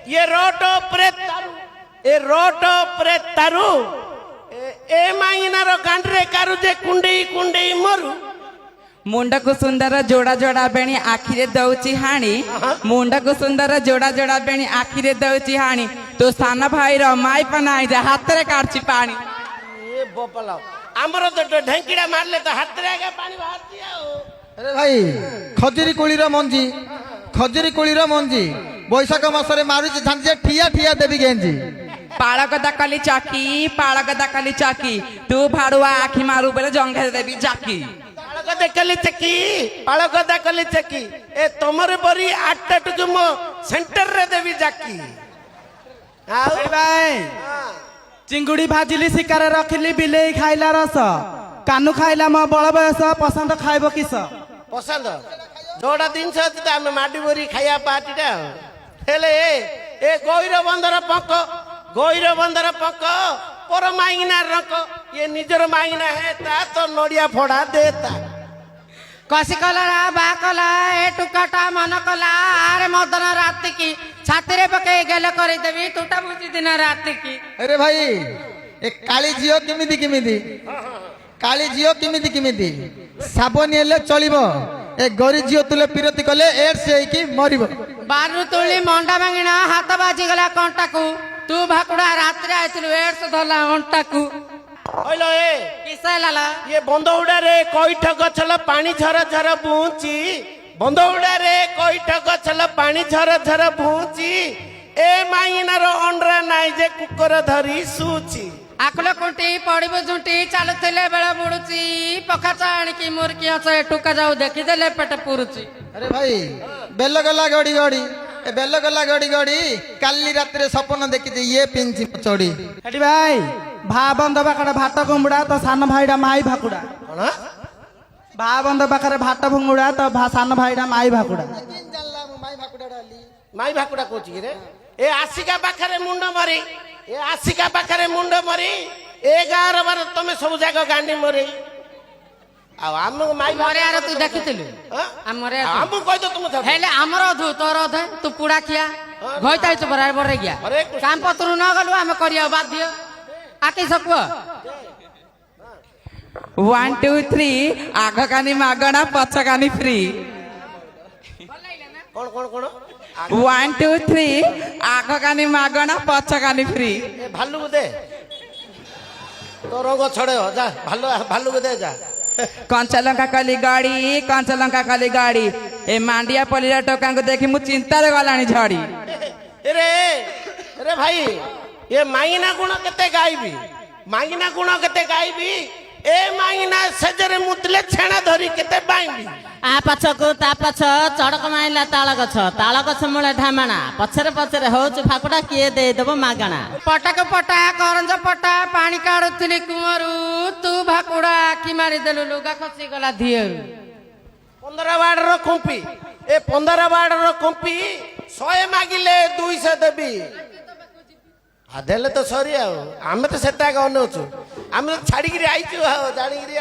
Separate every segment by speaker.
Speaker 1: ये रोटो प्रेतारु ए रोटो प्रेतारु ए माइनार गांडरे कारू जे कुंडई कुंडई मरु
Speaker 2: मुंड को सुंदर जोड़ा जोड़ा बेणी आखिरे दउची हाणी मुंड को सुंदर जोड़ा जोड़ा बेणी आखिरे दउची हाणी तो साना भाई रो माई पनाई जा हाथ रे काटची पानी
Speaker 1: ए बोपला हमरो तो ढंकीड़ा मारले तो हाथ रे आगे पानी बाहरती आओ
Speaker 3: अरे भाई खजुरी कोळीर मंजी बैशाख मासरे मारुची झांजे ठिया ठिया देवी गेंजी
Speaker 2: पाळक दाकाली चाकी तू भाड़ुआ आखी मारू बेले जंघे देवी जाकी
Speaker 1: पाळक दाकाली चकी ए तमरे बरी 8टा टुकु मो सेंटर रे देवी जाकी आओ
Speaker 4: भाई चिंगुड़ी भाजिली शिकार रखिली बिलेई खाइला रस कानू खाइला मो बड़ बयस पसंद खाइबो किस
Speaker 1: पसंद जोड़ा दिन से तो आम माडी बोरी खाया पार्टीटा हेले ए गोइर बंदर पक पर मांगना रक ये निजर मांगना है ता तो नड़िया फोड़ा देता
Speaker 5: कसी कला बा कला ए टुकाटा मन कला आरे मदन राति की छाती रे पके गेले करी देबी टूटा बुझी दिन राति की
Speaker 3: अरे भाई ए काली जियो किमिदी साबन हेले चलिबो ए गरी जियो तुले पिरती कले एड्स हेकी मरिबो
Speaker 5: बारु तुली मंडा भांगिना हाथ बाजी गला कंटा को तू भाकुड़ा रात्रि आइतलु एड्स धला अंटा को
Speaker 1: ओइलो ए
Speaker 5: किसा लाला
Speaker 1: ये बंदौड़ा रे कोइठ गछल पानी झर झर बूची बंदौड़ा रे कोइठ गछल पानी झर झर बूची ए माइनार अंडरा नाइ जे कुकर धरी सूची
Speaker 5: आकल कुंटी पड़िबो झुंटी चालुथिले बेला बुडुची पखा चाणी की मुरकी हस टुका जाऊ देखि देले पेट पुरुची
Speaker 3: अरे भाई बेल गला गड़ी काली रात रे सपन देखि जे ये पिंची चोड़ी
Speaker 4: हेटी भाई भा बंद बाकड़ा भात गुंबुड़ा तो सान भाईडा माई भाकुड़ा
Speaker 1: कोन
Speaker 4: भा बंद बाकरे भात भुंगुड़ा तो सान भाईडा माई भाकुड़ा
Speaker 1: माई भाकुड़ा कोची रे ए आसिका पाखरे मुंड मरी ए गार बार तमे सब जाग गांडी मरी आ हम माई
Speaker 5: मरे यार तू देखिथिलु हमरे
Speaker 1: हम कहि तो तुम
Speaker 5: हेले हमर अधु तोर अधे तू पुड़ा खिया घइताइ छ बराबर रे गया काम पत्रु न गलु हम करिया बाध्य आके सकबो
Speaker 2: 1 2 3 आग कानी मागणा पछ कानी फ्री
Speaker 1: कोन
Speaker 2: 1 2 3 आग कानी मागणा पछ कानी फ्री
Speaker 1: ए भालू को दे तो रंग छड़े हो जा भालू को दे जा
Speaker 2: कंचा लंका काली गाड़ी ए मांडिया पलिरा टोका को देखि मु चिंता रे गलानी झड़ी
Speaker 1: अरे भाई ये मांगिना गुण केते गायबी ए मांगिना सजरे मुतले छेना धरी केते बाईबी
Speaker 5: आ पछको ता पछ चड़क माइला ताल गछ मूले ढामणा पछरे होच फाकुड़ा किए दे देबो मागणा पटक पटा करंज पटा पानी काढुतली कुमरू तू भाकुड़ा की मारी देलु लुगा खसी गला धियरु
Speaker 1: 15 वार्ड रो कुंपी ए 15 वार्ड रो कुंपी 100 मागिले 200 देबी आदेले तो सरी आमे तो सेटा गनोछु आमे तो छाड़ी गिरी आइछु जानी गिरी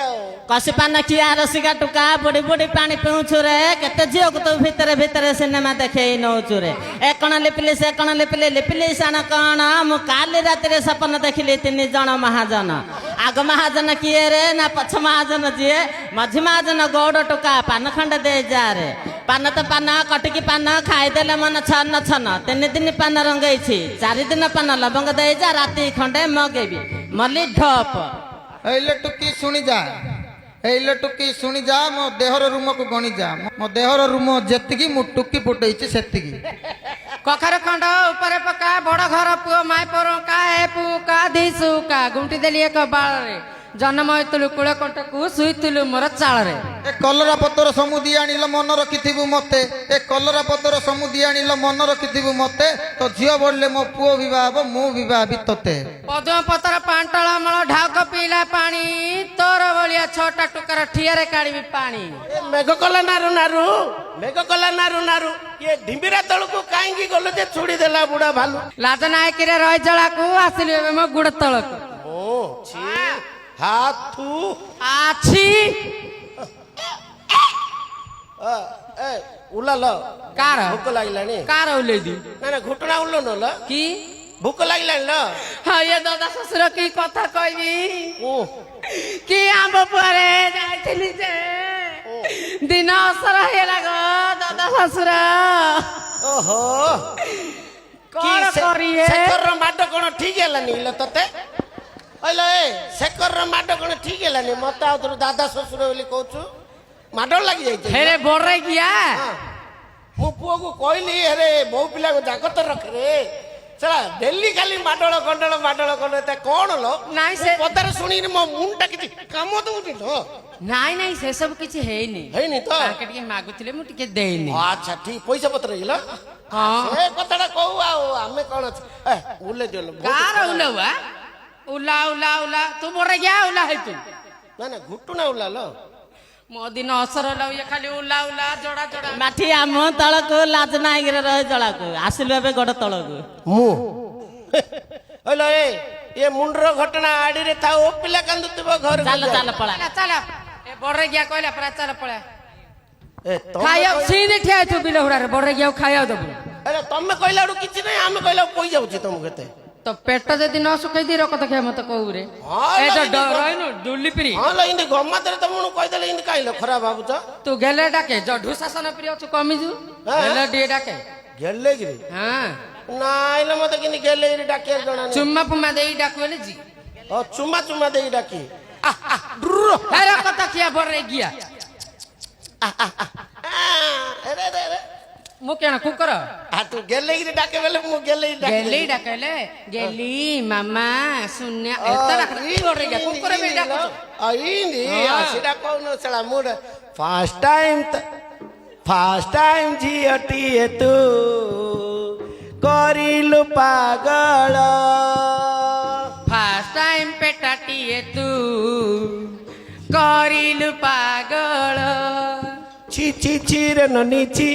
Speaker 5: कसी पान किया रसिका टुका बड़ी बड़ी पानी पिउछु रे केते जियो को तो भीतर सिनेमा देखे नौछु रे एकण लिपिले सान कण मु काली रात रे सपन देखिले 3 जण महाजन आग महाजन किए रे ना पछ महाजन जिए मझी महाजन गौड़ टुका पान खंड दे जा रे पान तो पान कटिकी पान खाई देले मन छन 3 दिन पान रंगई छी 4 दिन पान लबंग दे जा राती खंडे मगेबी मली ढप
Speaker 3: एले टुकी सुनी जा मो देहर रूम को गणी जा मो देहर रूम जेतिकी मु टुकी फुटैछि सेतिकी
Speaker 5: कखर खंड ऊपर पका बड़ घर पुओ माय परका ए पुका धिसुका गुंटी देली एक बाळ रे जन्म होइतलु कुळ कंटकू सुइतलु मोर चाळ रे
Speaker 3: ए कलरा पतर समुदी आनिल मन रखिथिबु मते तो झियो बोलले मो पुओ विवाह मो विवाह बितते
Speaker 5: पदम पतर पांटळ मळ ढाक पीला पानी तोर बलिया छोटा टुकर ठियारे काढीबी पानी
Speaker 1: मेघ कला नारू ये ढिंबिरा तळकू काईंगी गलो जे छुड़ी देला बुडा भालू
Speaker 5: लाज नायक रे रय जळा को आसिले मो गुड तळक
Speaker 1: ओ छी हाथू
Speaker 5: आछी
Speaker 1: ଏ ଉଲାଲ
Speaker 2: କାର
Speaker 1: ଭୋକ ଲାଗିଲାଣି
Speaker 2: କାର ଓହ୍ଲେଇ ଦି
Speaker 1: ନା ନା ଘୁଟଣା ଉଲ୍ଲ ନଲ
Speaker 2: କି
Speaker 1: ଭୋକ ଲାଗିଲାଣି ଲ
Speaker 2: ହଁ ଏ ଦାଦା ଶ୍ୱଶୁର କି କଥା କହିବି
Speaker 1: ଓ
Speaker 2: କି ଆମ୍ବ ପରେ ଯାଇଥିଲି ଯେ ଦିନ ଅସର ହେଇଗଲା ଗୋ ଦାଦା ଶ୍ୱଶୁର
Speaker 1: ଓହୋ
Speaker 2: କଣ କରିଏ
Speaker 1: ଶେଖରର ମାଡ କଣ ଠିକ ହେଲାନି ଇଲ ତତେ କହିଲ ଏ ଶେଖରର ମାଡ କଣ ଠିକ ହେଲାନି ମତେ ଆଉ ତୋର ଦାଦା ଶ୍ୱଶୁର ବୋଲି କହୁଛୁ ମାଡ ଲାଗି ଯାଇଛି
Speaker 2: ହେରେ ବଡରେ କିଆ
Speaker 1: ମୁଁ ପୁଅକୁ କହିଲି ହେରେ ବୋଉ ପିଲାକୁ ଜାଗତ ରଖରେ ସେଟା ଡେଲି ଖାଲି ମାଡଳ ଗଣ୍ଡଳ ଏତେ କଣ ଲ
Speaker 2: ନାଇଁ ସେ
Speaker 1: ପଦାରେ ଶୁଣିକି ମୋ ମୁଣ୍ଡଟା କିଛି କାମ ଦଉନି ତ
Speaker 2: ନାଇଁ ନାଇଁ ସେସବୁ କିଛି ହେଇନି
Speaker 1: ହେଇନି ତ
Speaker 2: ତାଙ୍କେ ଟିକେ ମାଗୁଥିଲେ ମୁଁ ଟିକେ ଦେଇନି
Speaker 1: ଆଚ୍ଛା ଠିକ ପଇସା ପତ୍ର ହେଇଲ
Speaker 2: ହଁ
Speaker 1: ସେ କଥାଟା କହୁ ଆଉ ଆମେ କଣ ଉଲେ ଦିଅ
Speaker 2: କାର ଉଲାଉଆ ଉଲା ଉଲା ଉଲା ତୁ ବଡରେ କିଆ ଉଲା ହେଇତୁ
Speaker 1: ନା ନା ଘୁଟୁଣା ଉଲା ଲ
Speaker 2: ମୋ ଦିନ ଅସର ହେଲା ଇଏ ଖାଲି ଉଲା ଉଲା ଜଡା ଜଡା
Speaker 5: ମାଠି ଆମ ତଳକୁ ଲାଜ ନାଇକିରେ ରହି ତଳକୁ ଆସିଲୁ ଏବେ ଗୋଡ ତଳକୁ
Speaker 1: ମୁଁ କହିଲ ଏ ମୁଣ୍ଡର ଘଟଣା ଆଡିରେ ଥାଉ ପିଲା କାନ୍ଦୁଥିବ ଘର
Speaker 5: ଚାଲ ଚାଲ ପଳା
Speaker 2: ଚାଲ ଏ ବଡରେ କିଆ କହିଲା ପରା ଚାଲ ପଳା
Speaker 1: ଏ
Speaker 2: ଖାଇବା ସିଁଦି ଠିଆ ହେଇଥିବୁ ବିଲ ହୁଡାରେ ବଡରେ କିଆ ଖାଇବାକୁ ଦବୁ
Speaker 1: ତମେ କହିଲା ବେଳକୁ କିଛି ନାହିଁ ଆମେ କହିଲା ପଇ ଯାଉଛି ତମକୁ କେତେ
Speaker 2: ତ ପେଟ ଯଦି ନ ଶୁଖେଇ ଦି ରକତ ଖାଇ ମତେ କହୁରେ ଏ ତ ରହିନୁ ଡୁଲିପିରି
Speaker 1: ହଁ ଲ ଇନ୍ତି ଗମାତରେ ତମକୁ କହିଦେଲେ ଇନ୍ତି କାହିଁଲ ଖରାପ ଭାବୁଛ
Speaker 2: ତୁ ଗେଲେ ଡାକେ ଜଢୁ ଶାସନ ପ୍ରିୟ ଅଛୁ କମିଛୁ ଗେଲେ ଟିକେ ଡାକେ
Speaker 1: ଗେଲେ କିରି
Speaker 2: ହଁ
Speaker 1: ନାଇଲ ମତେ କିନ୍ତୁ ଗେଲେ କିରି ଡାକିବାର ଜଣା ନାହିଁ
Speaker 2: ଚୁମ୍ମା ଫୁମା ଦେଇ ଡାକୁ ହେଲେ ଜି
Speaker 1: ଚୁମା ଚୁମା ଦେଇକି ଡାକି
Speaker 2: ହେରା କଥା କିଆ ବଡରେ ଗିଆ ମୁଁ କେଣ କୁକର
Speaker 1: ତୁ ଗେଲେ କିରି ଡାକେ ବେଲେ ମୁଁ ଗେଲେ
Speaker 2: ଗେଲି ଡାକେଲେ ଗେଲି ମାମା ଶୂନ୍ୟ ଏତ ଡାକ ବଡରେ ଗିଆ କୁକର ବି ଡାକୁଛୁ
Speaker 1: ଇନ୍ତି ସେଟା କହୁନ ସେଟା ମୁଁ ଫାଷ୍ଟ ଟାଇମ ଝିଅଟିଏ ତୁ କରିଲୁ ପାଗଳ
Speaker 2: ଫାଷ୍ଟ ଟାଇମ ପେଟାଟିଏ ତୁ କରିଲୁ ପାଗଳ
Speaker 1: ଛି ଛି ଛି ରେ ନନି ଛି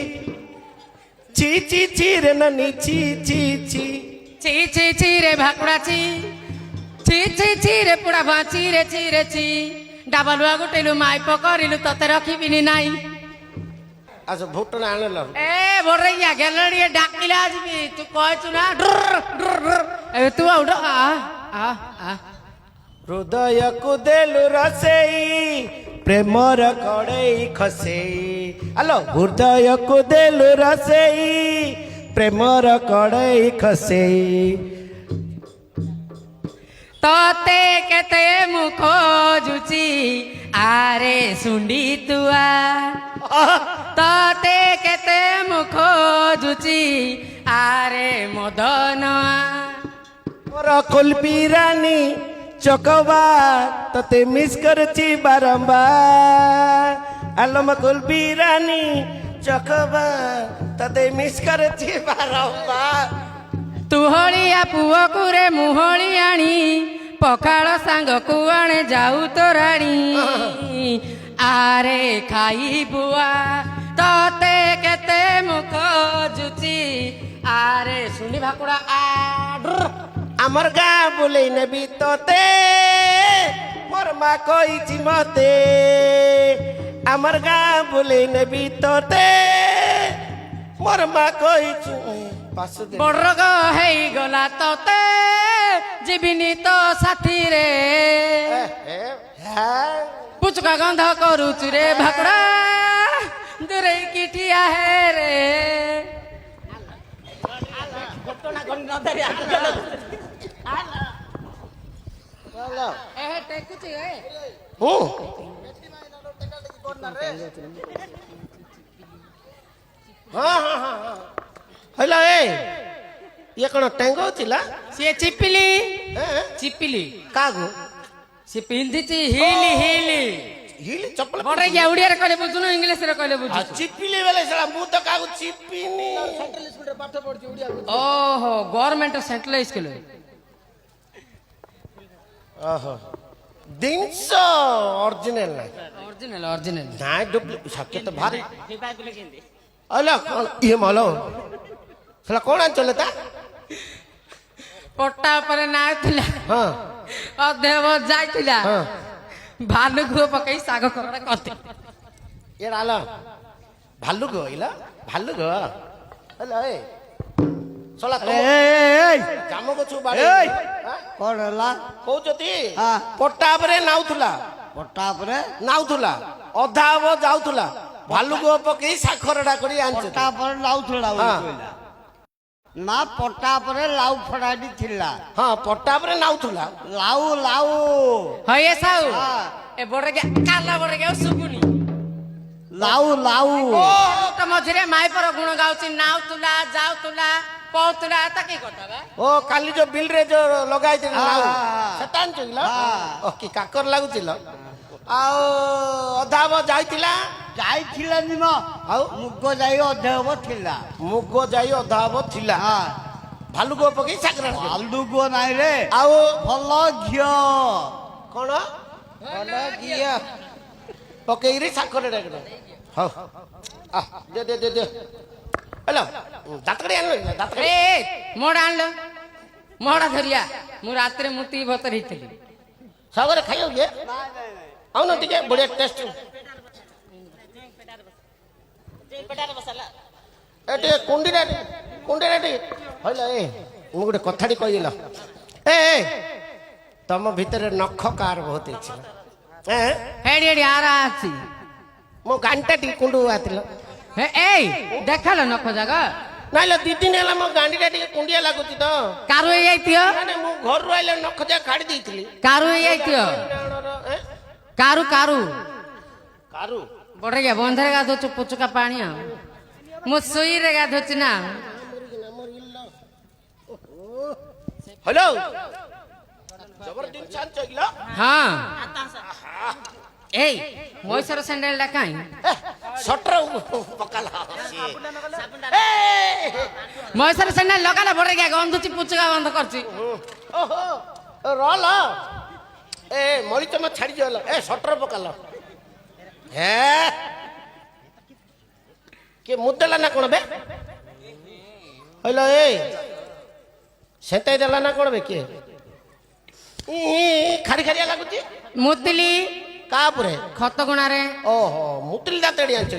Speaker 1: ଛି ଛି ଛି ରେ ନନି ଛି ଛି ଛି
Speaker 2: ଛି ଛି ଛି ରେ ଭାକୁଡା ଛି ଛି ଛି ଛି ରେ ପୁଡା ଭାଞ୍ଚି ରେ ଛି ରେ ଛି ଡାବାଲୁଆ ଗୁଟେଲୁ ମାଇପ କରିଲୁ ତତେ ରଖିବିନି ନାଇଁ
Speaker 1: ଆସ ଭୋଟଣା ଆଣିଲ
Speaker 2: ଏ ବଡରେ ଗିଆ ଗେଲେ ଟିକେ ଡାକିଲେ ଆସିବି ତୁ କହିଛୁ ନା ଏବେ ତୁ ଆଉ
Speaker 1: ହୃଦୟକୁ ଦେଲୁ ରସେଇ ପ୍ରେମର କଡ଼େଇ ଖସେଇ ଆଲୋ ହୃଦୟକୁ ଦେଲୁ ରସେଇ ପ୍ରେମର କଡ଼େଇ ଖସେଇ
Speaker 2: ତତେ କେତେ ମୁଁ ଖୋଜୁଛି ଆରେ ଶୁଣ୍ଡି ତୁଆ ତତେ କେତେ ମୁଁ ଖୋଜୁଛି ଆରେ ମଦନଆ
Speaker 1: ମୋର କୁଲପି ରାନୀ ଚକବାର ତତେ ମିସ୍ କରୁଛି ବାରମ୍ବାର ଆଲୋ ମୋ କୁଲପି ରାନୀ ଚକବାର ତତେ ମିସ୍ କରୁଛି ବାରମ୍ବାର
Speaker 2: ତୁ ହଳିଆ ପୁଅକୁ ରେ ମୁହଳି ଆଣି ପଖାଳ ସାଙ୍ଗକୁ ଆଣେ ଯାଉ ତୋରାଣୀ ଆରେ ଖାଇ ବୁଆ ତତେ କେତେ ମୁଁ ଖୋଜୁଛି ଆରେ ଶୁଣି ଭାକୁଡା
Speaker 1: আমার গা বলেই নেবি তোতে মোর মা কইছি মতে আমার গা বলেই নেবি তোতে মোর মা কইছি
Speaker 2: বড় ହେଇଗଲା ତତେ ଯିବିନି ତ ସାଥିରେ ପୁଚକା ଗନ୍ଧ କରୁଛୁ ରେ ଭାକୁଡା ଦୂରେଇକି ଠିଆ ହେ ରେ
Speaker 1: হইল ইয়ে কোন টেঙ্গো ছিল
Speaker 2: ସିଏ ଚିପିଲି ଚିପିଲି
Speaker 1: কাগু
Speaker 2: ସେ ପିନ୍ଧିଛି ହିଲି ହିଲି
Speaker 1: হিলি চপ্পল
Speaker 2: ବଡ ଗିଆ ଓଡିଆରେ କହିଲେ ବୁଝୁନୁ ଇଂଲିଶରେ କହିଲେ ବୁଝୁ
Speaker 1: চিপিলি বেলে সেটা মু তো কাগু চিপিনি
Speaker 2: ଓହୋ ଗଭର୍ଣ୍ଣମେଣ୍ଟ ସେଣ୍ଟ୍ରାଲ ସ୍କୁଲ
Speaker 1: ଓହୋ ଜିନିଷ ଅରିଜିନାଲ ନାହିଁ
Speaker 2: ଅରିଜିନାଲ ଅରିଜିନାଲ
Speaker 1: ନାଇଁ ଡୁପ୍ଲିକେଟ ସତ୍ୟ ତ ଭାରି ଆଲା କଣ ଇଏ ମାଲ ସେଟା କଣ ଆଣିଚଲେ ତା
Speaker 2: ପଟା ଉପରେ ନାଁ ଥିଲା
Speaker 1: ହଁ
Speaker 2: ଅଧେବ ଯାଇଥିଲା
Speaker 1: ହଁ
Speaker 2: ଭାଲୁ ଘୁଅ ପକେଇ ଶାଗ କରଡା କତି
Speaker 1: ଏଡା ଆଲ ଭାଲୁକ ଇଲା ଭାଲୁକ ହେଲା ଏ ଶଳା ଜାମ ଗଛୁ ବାଡି
Speaker 6: କଣ ହେଲା
Speaker 1: କହୁଛନ୍ତି
Speaker 6: ହଁ।
Speaker 1: ପଟା ଉପରେ ନାଉଥିଲା
Speaker 6: ପଟା ଉପରେ
Speaker 1: ନାଉଥିଲା ଅଧା ହବ ଯାଉଥିଲା ଭାଲୁକ ପକେଇ ସାଖରଟା କରି ଆଣିଛ
Speaker 6: ପଟା ପରେ ଲାଉଥିଲା ବୋଲି
Speaker 1: ହଁ।
Speaker 6: କହିଲା। ନା ପଟା ପରେ ଲାଉ ଫଡାଟି ଥିଲା
Speaker 1: ହଁ ପଟା ଉପରେ ନାଉଥିଲା
Speaker 6: ଲାଉ ଲାଉ
Speaker 2: ହଏ ସାଉ
Speaker 6: ହଁ।
Speaker 2: ଏ ବଡରେ କାଲା ବଡରେ ଶୁଭୁନି
Speaker 6: ଲାଉ ଲାଉ
Speaker 2: ଓ ତ ମଝିରେ ମାଇପର ଗୁଣ ଗାଉଛି ନାଉଥିଲା ଯାଉଥିଲା କହୁଥିଲା ତା କି କଥା ବା
Speaker 1: ଓ କାଲି ଯୋଉ ବିଲ ରେ ଯୋଉ ଲଗାଇଥିଲି
Speaker 6: ହଁ,
Speaker 1: ନାଉ
Speaker 6: ହଁ।
Speaker 1: ସେଟା ଆଣିଥିଲ
Speaker 6: ହଁ।
Speaker 1: ଓ କି କାକର ଲାଗୁছিল ଆଉ ଅଧା ହବ ଯାଇଥିଲା
Speaker 6: ଯାଇଥିଲା ନିମ
Speaker 1: ଆଉ
Speaker 6: ମୁଗ ଯାଇ ଅଧେ ହବ ଥିଲା
Speaker 1: ମୁଗ ଯାଇ ଅଧା ହବ ଥିଲା
Speaker 6: ହଁ
Speaker 1: ଭାଲୁକ ପକେଇ ସାକରା
Speaker 6: ଆଲୁଗ ନାଇଁ ରେ
Speaker 1: ଆଉ
Speaker 6: ଭଲ ଘିଅ
Speaker 1: କଣ ଭଲ ଘିଅ ପକେଇରି ସାକରା ଡାକର ହଉ ଦେ ଦେ ଦେ ଦେ ହେଲୋ ଦାତକଡି ଆଣିଲ ଦାତକଡି
Speaker 2: ଏ ମୋଡା ଆଣିଲ ମୋଡା ଧରିଆ ମୁଁ ରାତିରେ ମୁତି ଭତର ହେଇଥିଲି
Speaker 1: ସାଗରେ ଖାଇବ କି ଆଉ ନା ଟିକେ ବଢିଆ ଟେଷ୍ଟ ଏ ଟିକେ କୁଣ୍ଡିରେ ଟିକେ ହଇଲ ଏ ମୁଁ ଗୋଟେ କଥାଟି କହିଲ ଏ ତମ ଭିତରେ ନଖ କାର ବହୁତ ଇଚ୍ଛା
Speaker 2: ହେଡି ହେଡି ଆରା ଅଛି
Speaker 1: ମୋ ଗାଣ୍ଡିଟା ଟିକେ କୁଣ୍ଡୁ ଆସିଲ
Speaker 2: ଏଇ ଦେଖାଲ ନଖ ଜାଗ
Speaker 1: ନାଇଁଲ 2 ଦିନ ହେଲା ମୋ ଗାଣ୍ଡିଟା ଟିକେ କୁଣ୍ଡିଆ ଲାଗୁଛି ତ
Speaker 2: କାରୁ ହେଇଯାଇଥିବ
Speaker 1: ମାନେ ମୁଁ ଘରରୁ ଆଇଲେ ନଖ ଯା କାଢି ଦେଇଥିଲି
Speaker 2: କାରୁ ହେଇଯାଇଥିବ କାରୁ କାରୁ
Speaker 1: କାରୁ
Speaker 2: ବଡରେ ବନ୍ଧରେ ଗାଧଉଛୁ ପୁଚୁକା ପାଣି ଆଉ ମୁଁ ଶୋଇରେ ଗାଧୁଛି ନା
Speaker 1: ହ୍ୟାଲୋ ଜବର ଦିନ ଚାଞ୍ଚ କିଲ
Speaker 2: ହଁ ଏଇ ମଇସର ସ୍ୟାଣ୍ଡେଲ ଟା କାଇଁ
Speaker 1: ସଟର ପକାଲା
Speaker 2: ମଇସର ସ୍ୟାଣ୍ଡେଲ ଲଗାଲା ବଡରେ ଗନ୍ଧୁଛି ପୁଚୁକା ବନ୍ଧ କରୁଛି
Speaker 1: ଓହୋ ରଲ ଏ ମରିଚ ମା ଛାଡି ଯିବ ଏ ସଟର ପକାଲ ହେ କିଏ ମୁଦେଲା ନା କଣ ବେ ହଇଲ ଏ ସେତାଇ ଦେଲା ନା କଣ ବେ କିଏ ଖାରି ଖାରିଆ ଲାଗୁଛି
Speaker 2: ମୁତିଲି
Speaker 1: କା ଉପରେ
Speaker 2: ଖତ ଗୁଣାରେ
Speaker 1: ଓହୋ ମୁତିଲି ଦାନ୍ତଡ଼ି ଆଣିଛ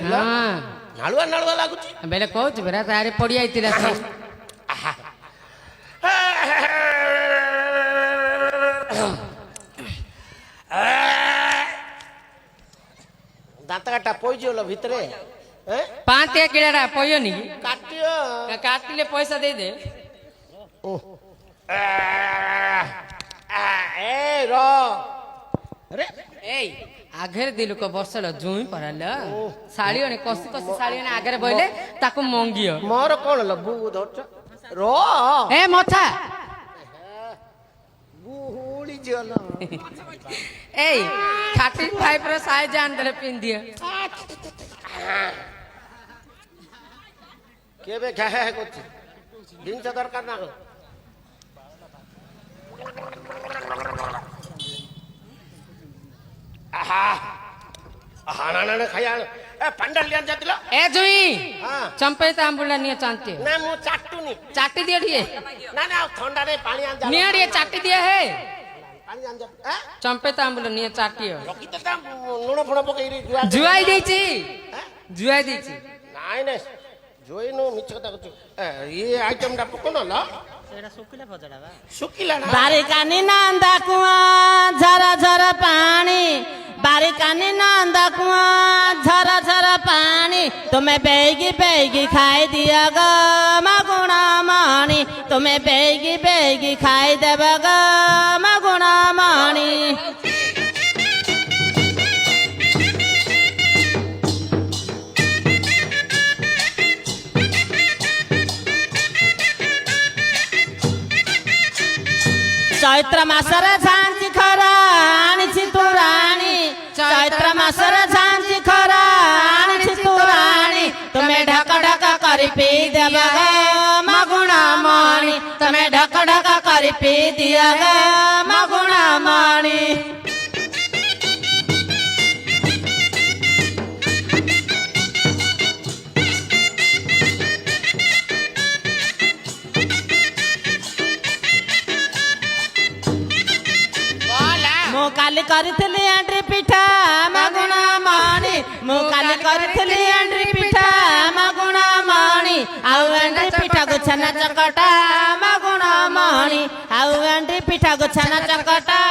Speaker 1: ନାଳୁଆ ନାଳୁଆ ଲାଗୁଛି
Speaker 2: ବେଲେ କହୁଛୁ ବେରା ତାରେ ପଡି ଯାଇଥିଲା
Speaker 1: ଦାନ୍ତ କାଟା ପଇଯିବଲ ଭିତରେ
Speaker 2: ପାଞ୍ଚ କିଡ଼ାଟା ପଇନି
Speaker 1: କାଟିବ
Speaker 2: କାଟିଲେ ପଇସା ଦେଇଦେ
Speaker 1: ଏ ର
Speaker 2: ଏଇ ଆଗରେ ଦି ଲୋକ ବର୍ଷଲ ଜୁଇଁ ପରାଲ ଶାଳିଅଣେ କଷି କଷି ଶାଳିଅଣେ ଆଗରେ ବଇଲେ ତାକୁ ମଙ୍ଗିଅ
Speaker 1: ମୋର କଣ ଲ ବୁ ଧରଛ ର
Speaker 2: ଏ ମଥା
Speaker 1: ବୁହୁଳି ଝିଅଲ
Speaker 2: ଏଇ 35 ର ସାଇଜ ଆଣିଦେଲେ ପିନ୍ଧିଅ
Speaker 1: କେବେ ଘାହା କରୁଛି ଜିନିଷ ଦରକାର ନା ଖାଇବା ପାଣ୍ଡାଲ ଯାଇଥିଲ
Speaker 2: ଏ ଜୁଇଁ
Speaker 1: ହଁ
Speaker 2: ଚମ୍ପେଇ ତାମ୍ବୁଲା ନିଏ ଚାନ୍ତି
Speaker 1: ନା ମୁଁ ଚାଟୁନି
Speaker 2: ଚାଟି ଦିଅ ଟିକେ
Speaker 1: ନା ନା ଥଣ୍ଡାରେ ପାଣି ଆଣି
Speaker 2: ନିଅ ଟିକେ ଚାଟି ଦିଅ ହେ
Speaker 1: ପାଣି ଆଣି
Speaker 2: ଚମ୍ପେଇ ତାମ୍ବୁଲା ନିଏ ଚାଟିଅ
Speaker 1: ରଖିତେ ତା ଲୁଣ ଫୁଣ ପକେଇରି
Speaker 2: ଜୁଆଇ ଦେଇଛି ଜୁଆଇ ଦେଇଛି
Speaker 1: ନାଇଁ ନାଇଁ ଜୋଇନୁ ମିଛ କଥା କହୁଛୁ ଇଏ ଆଇଟମ ଟା ପକଉନଲ ଶୁଖିଲା ନା
Speaker 5: ବାରିକାନି ନାନ୍ଦା କୁଆ ଝର ଝର ପାଣି ବାରିକାନି ନାନ୍ଦା କୁଆ ଝର ଝର ପାଣି ତୁମେ ବେଗି ବେଗି ଖାଇ ଦିଅ ଗ ମଗୁଣା ମଣି ତୁମେ ବେଗି ବେଗି ଖାଇଦେବ ଗ ମଗୁଣା ମଣି ଚୈତ୍ର ମାସରେ ଝାଞ୍ଜି ଖରା ଆଣିଛି ତୁରାଣୀ ଚୈତ୍ର ମାସରେ ଝାଞ୍ଜି ଖରା ଆଣିଛି ତୁରାଣୀ ତୁମେ ଢକ ଢକ କରି ପିଇ ଦେବ ମଗୁଣା ମଣି ତୁମେ ଢକ ଢକ କରି ପିଇ ଦିଅ ମଗୁଣା ମଣି ମୁଁ କାଲି କରିଥିଲି ଏଣ୍ଡ୍ରି ପିଠା ମଗୁଣା ମଣି ମୁଁ କାଲି କରିଥିଲି ଏଣ୍ଡ୍ରି ପିଠା ଛାନା ଚକଟା ଆମ ଗୁଣ ମଣି ଆଉ ଗାଣ୍ଡି ପିଠାକୁ ଛାନା ଚକଟା